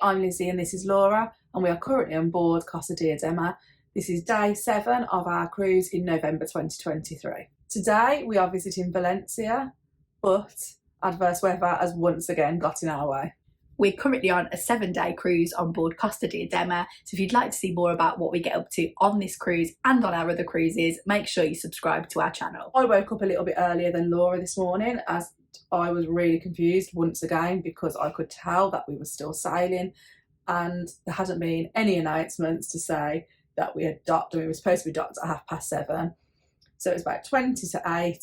I'm Lizzie and this is Laura, and we are currently on board Costa Diadema. This is day 7 of our cruise in November 2023. Today we are visiting Valencia, but adverse weather has once again got in our way. We're currently on a 7-day cruise on board Costa Diadema, so if you'd like to see more about what we get up to on this cruise and on our other cruises, make sure you subscribe to our channel. I woke up a little bit earlier than Laura this morning as I was really confused once again because I could tell that we were still sailing and there hadn't been any announcements to say that we had docked, and we were supposed to be docked at 7:30. So it was about 20 to 8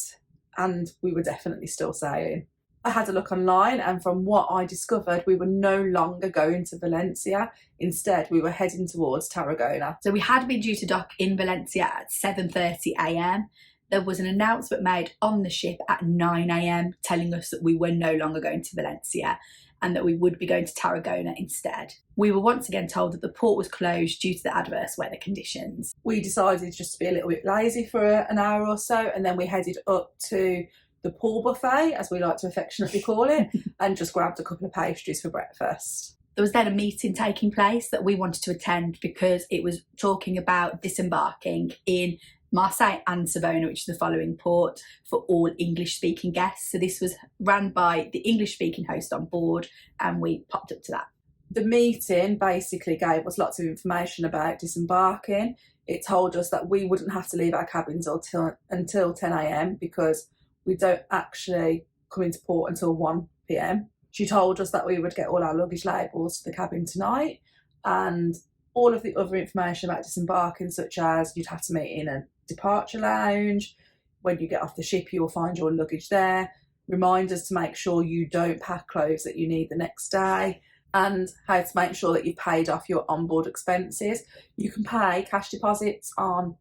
and we were definitely still sailing. I had a look online and from what I discovered, we were no longer going to Valencia. Instead, we were heading towards Tarragona. So we had been due to dock in Valencia at 7:30 a.m. There was an announcement made on the ship at 9 a.m. telling us that we were no longer going to Valencia and that we would be going to Tarragona instead. We were once again told that the port was closed due to the adverse weather conditions. We decided just to be a little bit lazy for an hour or so, and then we headed up to the pool buffet, as we like to affectionately call it, and just grabbed a couple of pastries for breakfast. There was then a meeting taking place that we wanted to attend because it was talking about disembarking in Marseille and Savona, which is the following port, for all English-speaking guests. So this was ran by the English-speaking host on board, and we popped up to that. The meeting basically gave us lots of information about disembarking. It told us that we wouldn't have to leave our cabins until 10 a.m. because we don't actually come into port until 1 p.m. She told us that we would get all our luggage labels to the cabin tonight and all of the other information about disembarking, such as you'd have to meet in a departure lounge. When you get off the ship, you will find your luggage there. Reminders to make sure you don't pack clothes that you need the next day, and how to make sure that you've paid off your onboard expenses. You can pay cash deposits on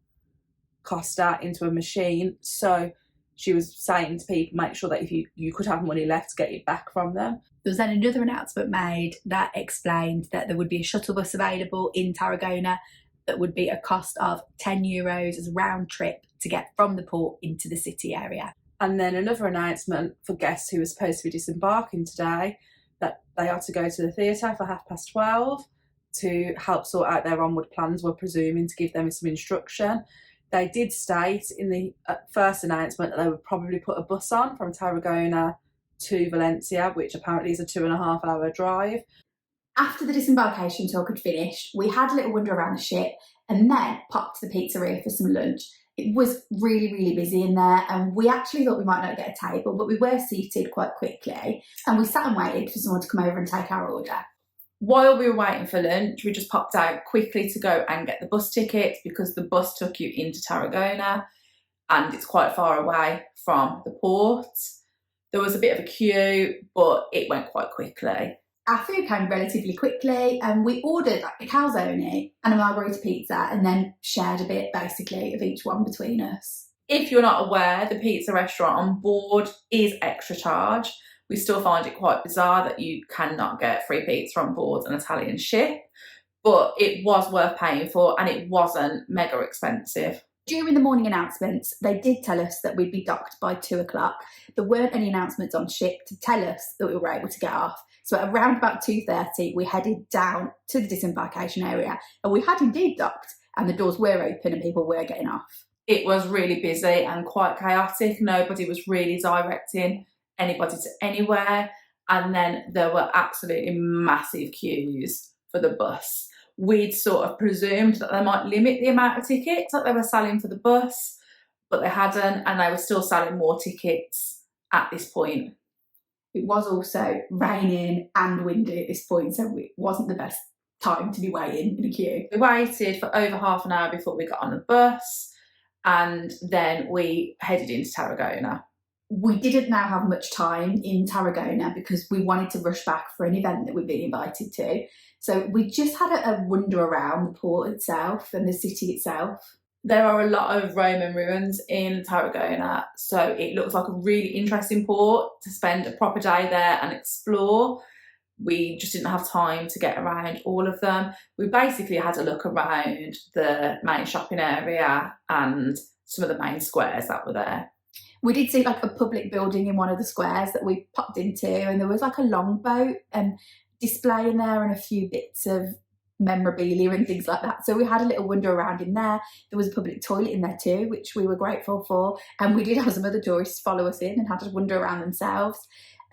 Costa into a machine. So she was saying to people, make sure that if you could have money left to get it back from them. There was then another announcement made that explained that there would be a shuttle bus available in Tarragona that would be a cost of €10 as a round trip to get from the port into the city area. And then another announcement for guests who were supposed to be disembarking today, that they are to go to the theatre for 12:30 to help sort out their onward plans. We're presuming to give them some instruction. They did state in the first announcement that they would probably put a bus on from Tarragona to Valencia, which apparently is a 2.5-hour drive. After the disembarkation talk had finished, we had a little wander around the ship and then popped to the pizzeria for some lunch. It was really, really busy in there and we actually thought we might not get a table, but we were seated quite quickly and we sat and waited for someone to come over and take our order. While we were waiting for lunch, we just popped out quickly to go and get the bus tickets because the bus took you into Tarragona and it's quite far away from the port. There was a bit of a queue, but it went quite quickly. Our food came relatively quickly and we ordered a calzone and a margherita pizza and then shared a bit basically of each one between us. If you're not aware, the pizza restaurant on board is extra charge. We still find it quite bizarre that you cannot get free pizza on board an Italian ship, but it was worth paying for and it wasn't mega expensive. During the morning announcements, they did tell us that we'd be docked by 2 o'clock. There weren't any announcements on ship to tell us that we were able to get off. So at around about 2:30, we headed down to the disembarkation area and we had indeed docked and the doors were open and people were getting off. It was really busy and quite chaotic. Nobody was really directing anybody to anywhere, and then there were absolutely massive queues for the bus. We'd sort of presumed that they might limit the amount of tickets that they were selling for the bus, but they hadn't, and they were still selling more tickets at this point. It was also raining and windy at this point, so it wasn't the best time to be waiting in a queue. We waited for over half an hour before we got on the bus, and then we headed into Tarragona. We didn't now have much time in Tarragona because we wanted to rush back for an event that we'd been invited to. So we just had a wander around the port itself and the city itself. There are a lot of Roman ruins in Tarragona, so it looks like a really interesting port to spend a proper day there and explore. We just didn't have time to get around all of them. We basically had a look around the main shopping area and some of the main squares that were there. We did see like a public building in one of the squares that we popped into, and there was like a longboat, and display in there and a few bits of memorabilia and things like that. So we had a little wander around in there. There was a public toilet in there too, which we were grateful for. And we did have some other tourists follow us in and had to wander around themselves.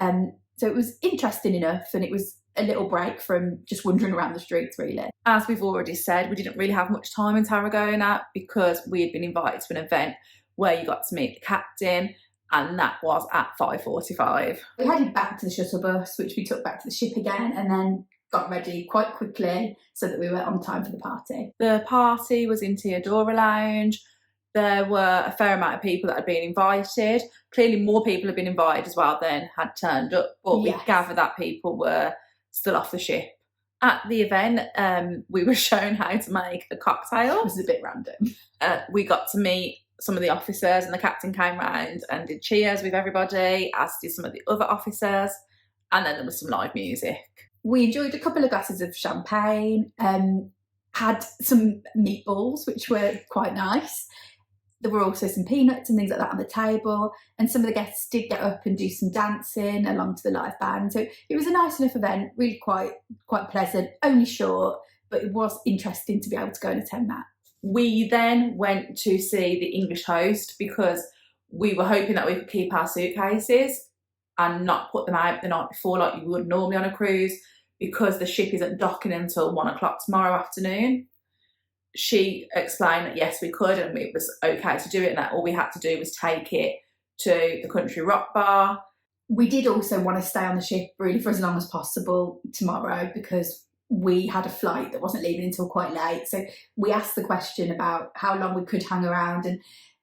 So it was interesting enough, and it was a little break from just wandering around the streets, really. As we've already said, we didn't really have much time in Tarragona because we had been invited to an event where you got to meet the captain, and that was at 5:45. We headed back to the shuttle bus, which we took back to the ship again, and then got ready quite quickly so that we were on time for the party. The party was in Teodora Lounge. There were a fair amount of people that had been invited. Clearly more people had been invited as well than had turned up, but Yes. we gathered that people were still off the ship. At the event, we were shown how to make a cocktail. It was a bit random. We got to meet some of the officers, and the captain came round and did cheers with everybody, as did some of the other officers, and then there was some live music. We enjoyed a couple of glasses of champagne, had some meatballs, which were quite nice. There were also some peanuts and things like that on the table, and some of the guests did get up and do some dancing along to the live band. So it was a nice enough event, really quite pleasant, only short, but it was interesting to be able to go and attend that. We then went to see the English host because we were hoping that we could keep our suitcases and not put them out the night before like you would normally on a cruise, because the ship isn't docking until 1 o'clock tomorrow afternoon. She explained that yes, we could, and it was okay to do it, and that all we had to do was take it to the country rock bar. We did also want to stay on the ship really for as long as possible tomorrow, because we had a flight that wasn't leaving until quite late. So we asked the question about how long we could hang around,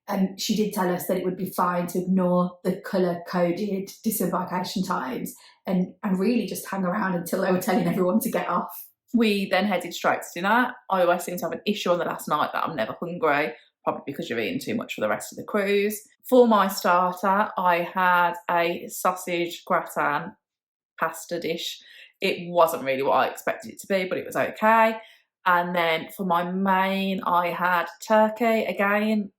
and she did tell us that it would be fine to ignore the colour-coded disembarkation times and really just hang around until they were telling everyone to get off. We then headed straight to dinner. I always seem to have an issue on the last night that I'm never hungry, probably because you're eating too much for the rest of the cruise. For my starter, I had a sausage gratin pasta dish. It wasn't really what I expected it to be, but it was okay. And then for my main, I had turkey. Again,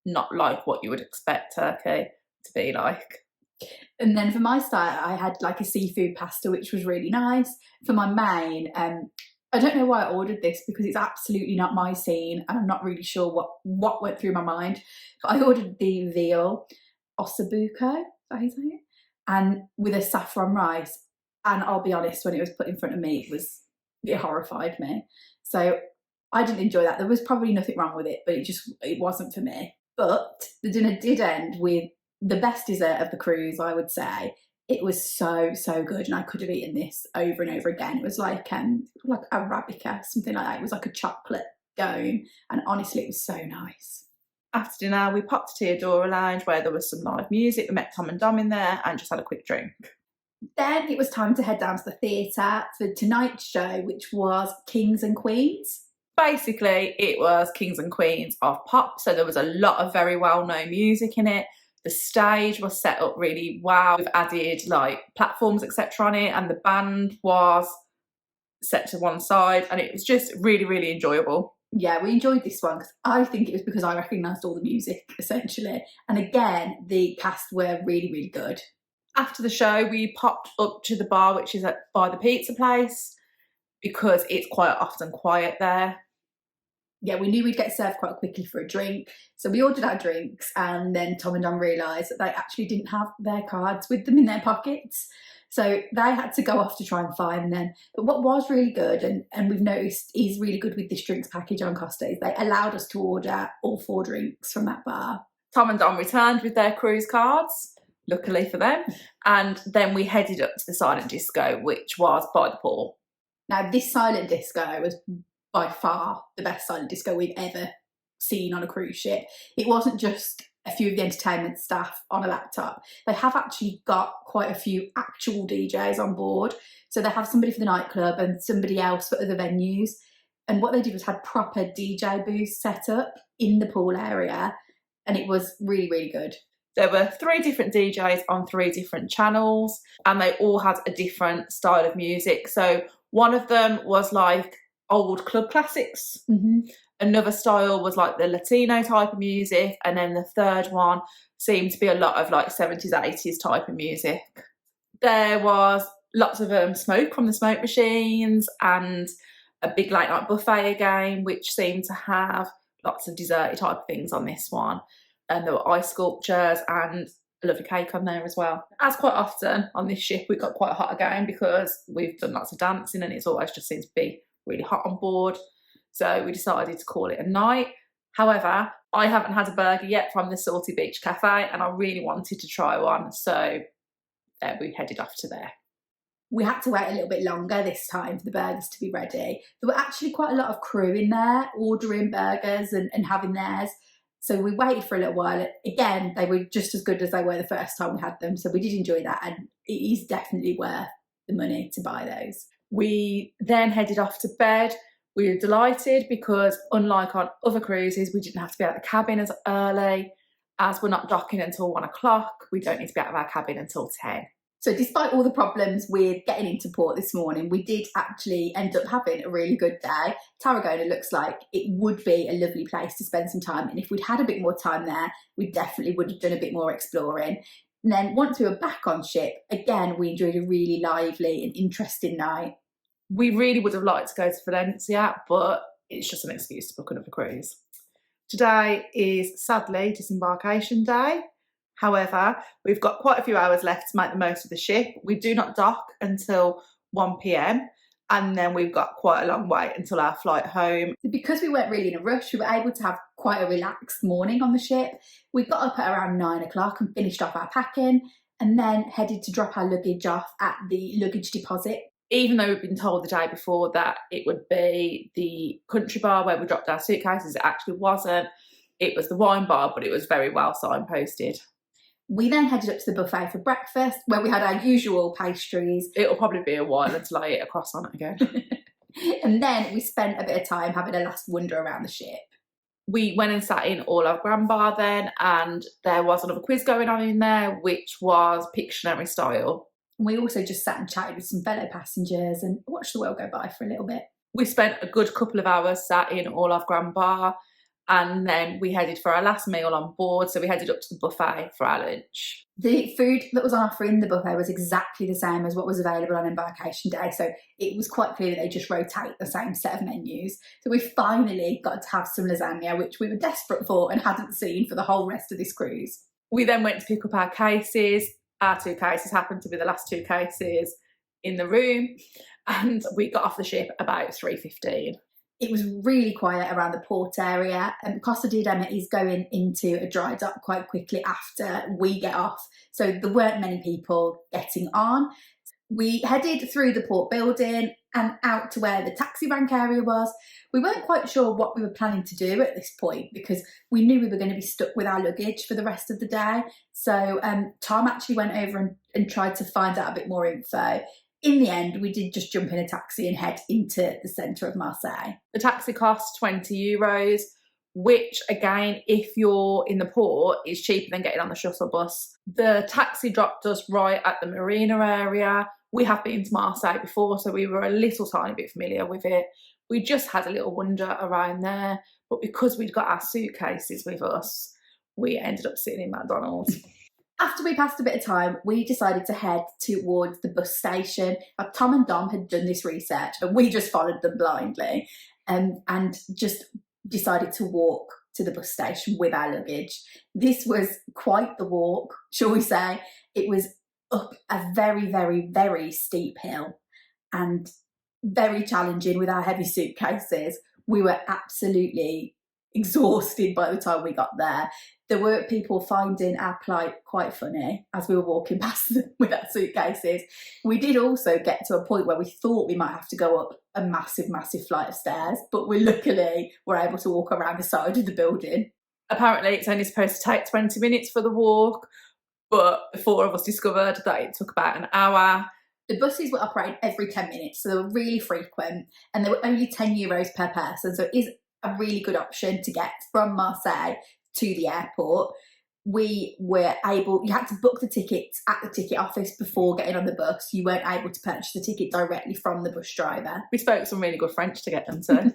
not like what you would expect turkey to be like. And then for my starter, I had like a seafood pasta, which was really nice. For my main, I don't know why I ordered this, because it's absolutely not my scene, and I'm not really sure what went through my mind. But I ordered the veal ossobuco, is that how you say it? And with a saffron rice. And I'll be honest, when it was put in front of me, it horrified me. So I didn't enjoy that. There was probably nothing wrong with it, but it wasn't for me. But the dinner did end with the best dessert of the cruise, I would say. It was so good, and I could have eaten this over and over again. It was like Arabica, something like that. It was like a chocolate dome, and honestly, it was so nice. After dinner, we popped to Teodora Lounge where there was some live music. We met Tom and Dom in there and just had a quick drink. Then it was time to head down to the theatre for tonight's show, which was Kings and Queens. Basically, it was Kings and Queens of pop, so there was a lot of very well-known music in it. The stage was set up really well. We've added like platforms, etc. on it, and the band was set to one side, and it was just really enjoyable. Yeah, we enjoyed this one because I think it was because I recognised all the music, essentially. And again, the cast were really good. After the show, we popped up to the bar, which is by the pizza place, because it's quite often quiet there. Yeah, we knew we'd get served quite quickly for a drink. So we ordered our drinks, and then Tom and Dom realised that they actually didn't have their cards with them in their pockets. So they had to go off to try and find them. But what was really good, and we've noticed is really good with this drinks package on Costa, is they allowed us to order all 4 drinks from that bar. Tom and Dom returned with their cruise cards, luckily for them. And then we headed up to the silent disco, which was by the pool. Now, this silent disco was by far the best silent disco we've ever seen on a cruise ship. It wasn't just a few of the entertainment staff on a laptop. They have actually got quite a few actual DJs on board. So they have somebody for the nightclub and somebody else for other venues. And what they did was had proper DJ booths set up in the pool area, and it was really good. There were 3 different DJs on 3 different channels, and they all had a different style of music. So one of them was like old club classics. Mm-hmm. Another style was like the Latino type of music, and then the third one seemed to be a lot of like 70s, 80s type of music. There was lots of smoke from the smoke machines, and a big late night buffet again, which seemed to have lots of dessert type of things on this one. And there were ice sculptures and a lovely cake on there as well. As quite often on this ship, we got quite hot again because we've done lots of dancing and it's always just seems to be really hot on board. So we decided to call it a night. However, I haven't had a burger yet from the Salty Beach Cafe and I really wanted to try one. So we headed off to there. We had to wait a little bit longer this time for the burgers to be ready. There were actually quite a lot of crew in there ordering burgers and having theirs. So we waited for a little while. Again, they were just as good as they were the first time we had them. So we did enjoy that, and it is definitely worth the money to buy those. We then headed off to bed. We were delighted because unlike on other cruises, we didn't have to be out of the cabin as early. As we're not docking until 1 o'clock, we don't need to be out of our cabin until 10. So despite all the problems with getting into port this morning, we did actually end up having a really good day. Tarragona looks like it would be a lovely place to spend some time. And if we'd had a bit more time there, we definitely would have done a bit more exploring. And then once we were back on ship, again, we enjoyed a really lively and interesting night. We really would have liked to go to Valencia, but it's just an excuse to book another cruise. Today is sadly Disembarkation Day. However, we've got quite a few hours left to make the most of the ship. We do not dock until 1 p.m. and then we've got quite a long wait until our flight home. Because we weren't really in a rush, we were able to have quite a relaxed morning on the ship. We got up at around 9 o'clock and finished off our packing and then headed to drop our luggage off at the luggage deposit. Even though we'd been told the day before that it would be the country bar where we dropped our suitcases, it actually wasn't. It was the wine bar, but it was very well signposted. We then headed up to the buffet for breakfast, where we had our usual pastries. It'll probably be a while until I eat a croissant again. And then we spent a bit of time having a last wander around the ship. We went and sat in all of Grand Bar then, and there was another quiz going on in there, which was Pictionary style. We also just sat and chatted with some fellow passengers and watched the world go by for a little bit. We spent a good couple of hours sat in all of Grand Bar, and then we headed for our last meal on board. So we headed up to the buffet for our lunch. The food that was on offer in the buffet was exactly the same as what was available on embarkation day. So it was quite clear that they just rotate the same set of menus. So we finally got to have some lasagna, which we were desperate for and hadn't seen for the whole rest of this cruise. We then went to pick up our cases. Our 2 cases happened to be the last 2 cases in the room. And we got off the ship about 3:15. It was really quiet around the port area, and Costa Diadema is going into a dry dock quite quickly after we get off. So there weren't many people getting on. We headed through the port building and out to where the taxi rank area was. We weren't quite sure what we were planning to do at this point because we knew we were going to be stuck with our luggage for the rest of the day. So Tom actually went over and tried to find out a bit more info. In the end, we did just jump in a taxi and head into the centre of Marseille. The taxi cost €20, which again, if you're in the port, is cheaper than getting on the shuttle bus. The taxi dropped us right at the marina area. We have been to Marseille before, so we were a little tiny bit familiar with it. We just had a little wander around there, but because we'd got our suitcases with us, we ended up sitting in McDonald's. After we passed a bit of time, we decided to head towards the bus station. Tom and Dom had done this research and we just followed them blindly and just decided to walk to the bus station with our luggage. This was quite the walk, shall we say. It was up a very, very, very steep hill and very challenging with our heavy suitcases. We were absolutely exhausted by the time we got there. There were people finding our plight quite funny as we were walking past them with our suitcases. We did also get to a point where we thought we might have to go up a massive, massive flight of stairs, but we luckily were able to walk around the side of the building. Apparently it's only supposed to take 20 minutes for the walk, but the 4 of us discovered that it took about an hour. The buses were operating every 10 minutes, so they were really frequent, and they were only €10 per person, so it is a really good option to get from Marseille to the airport. We were able, you had to book the tickets at the ticket office before getting on the bus. You weren't able to purchase the ticket directly from the bus driver. We spoke some really good French to get them to.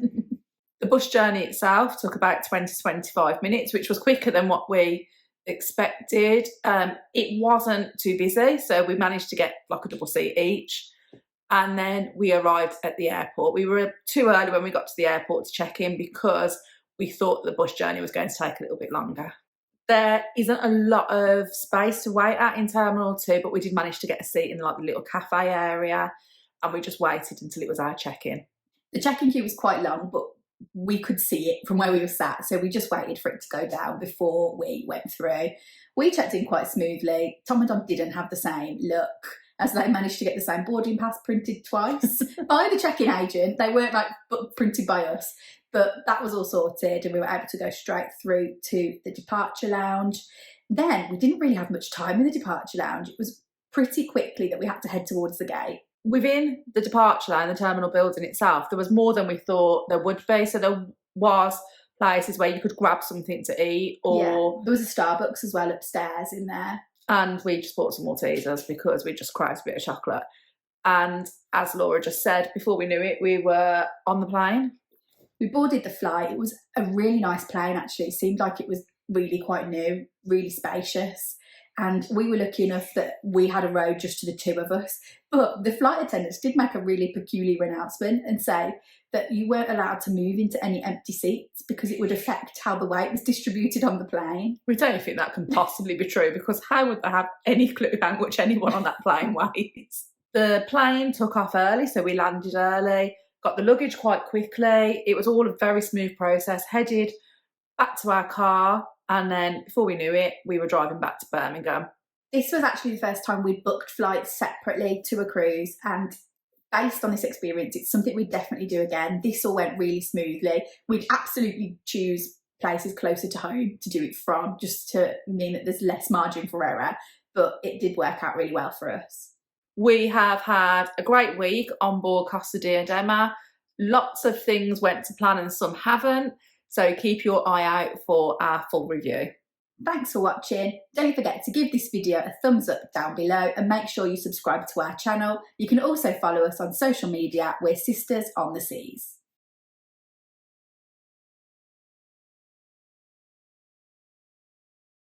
The bus journey itself took about 20 to 25 minutes, which was quicker than what we expected. It wasn't too busy, so we managed to get like a double seat each. And then we arrived at the airport. We were too early when we got to the airport to check in because we thought the bus journey was going to take a little bit longer. There isn't a lot of space to wait at in Terminal 2, but we did manage to get a seat in like the little cafe area, and we just waited until it was our check-in. The check-in queue was quite long, but we could see it from where we were sat, so we just waited for it to go down before we went through. We checked in quite smoothly. Tom and Dom didn't have the same look, as they managed to get the same boarding pass printed twice by the check-in agent. They weren't like printed by us, but that was all sorted and we were able to go straight through to the departure lounge. Then we didn't really have much time in the departure lounge. It was pretty quickly that we had to head towards the gate. Within the departure line, the terminal building itself, there was more than we thought there would be. So there was places where you could grab something to eat, or there was a Starbucks as well upstairs in there. And we just bought some Maltesers because we just craved a bit of chocolate. And as Laura just said, before we knew it, we were on the plane. We boarded the flight. It was a really nice plane, actually. It seemed like it was really quite new, really spacious. And we were lucky enough that we had a row just to the two of us. But the flight attendants did make a really peculiar announcement and say that you weren't allowed to move into any empty seats because it would affect how the weight was distributed on the plane. We don't think that can possibly be true, because how would they have any clue how much anyone on that plane weighs? The plane took off early, so we landed early, got the luggage quite quickly. It was all a very smooth process, headed back to our car, and then before we knew it, we were driving back to Birmingham. This was actually the first time we'd booked flights separately to a cruise, and based on this experience, it's something we'd definitely do again. This all went really smoothly. We'd absolutely choose places closer to home to do it from, just to mean that there's less margin for error, but it did work out really well for us. We have had a great week on board Costa Diadema. Lots of things went to plan and some haven't, so keep your eye out for our full review. Thanks for watching. Don't forget to give this video a thumbs up down below and make sure you subscribe to our channel. You can also follow us on social media. We're Sisters on the Seas.